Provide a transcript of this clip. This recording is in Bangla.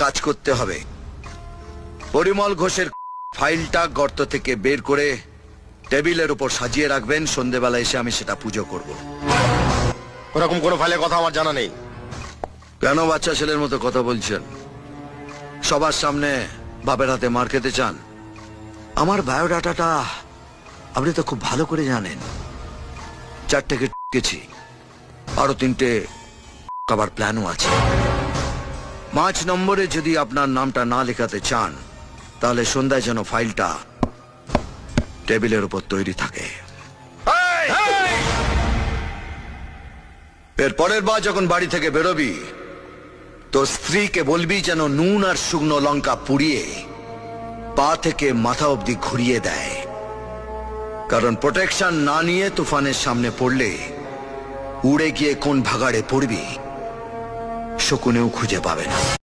কাজ করতে হবে। পরিমল ঘোষের ফাইলটা গর্ত থেকে বের করে টেবিলের উপর সাজিয়ে রাখবেন। সন্ধেবেলা এসে আমি সেটা পুজো করব। ওরকম কোনো ফাইলের কথা আমার জানা নেই। কেন বাচ্চা ছেলের মতো কথা বলছেন? সবার সামনে বাপের হাতে মার খেতে চান? আমার বায়োডাটাটা আপনি তো খুব ভালো করে জানেন। 4টেকে গেছি, আরো 3টে কাবার প্ল্যানও আছে। 5 নম্বরে যদি আপনার নামটা না লেখাতে চান, তাহলে সন্ধ্যায় যেন ফাইলটা টেবিলের উপর তৈরি থাকে। এর পরের বার যখন বাড়ি থেকে বেরোবি, তো স্ত্রীকে বলবি যেন নুন আর শুকনো লঙ্কা পুড়িয়ে পা থেকে মাথা অবধি ঘুরিয়ে দেয়। কারণ প্রোটেকশন না নিয়ে তুফানের সামনে পড়লে উড়ে গিয়ে কোন ভাগাড়ে পড়বি শকুনেও খুঁজে পাবে না।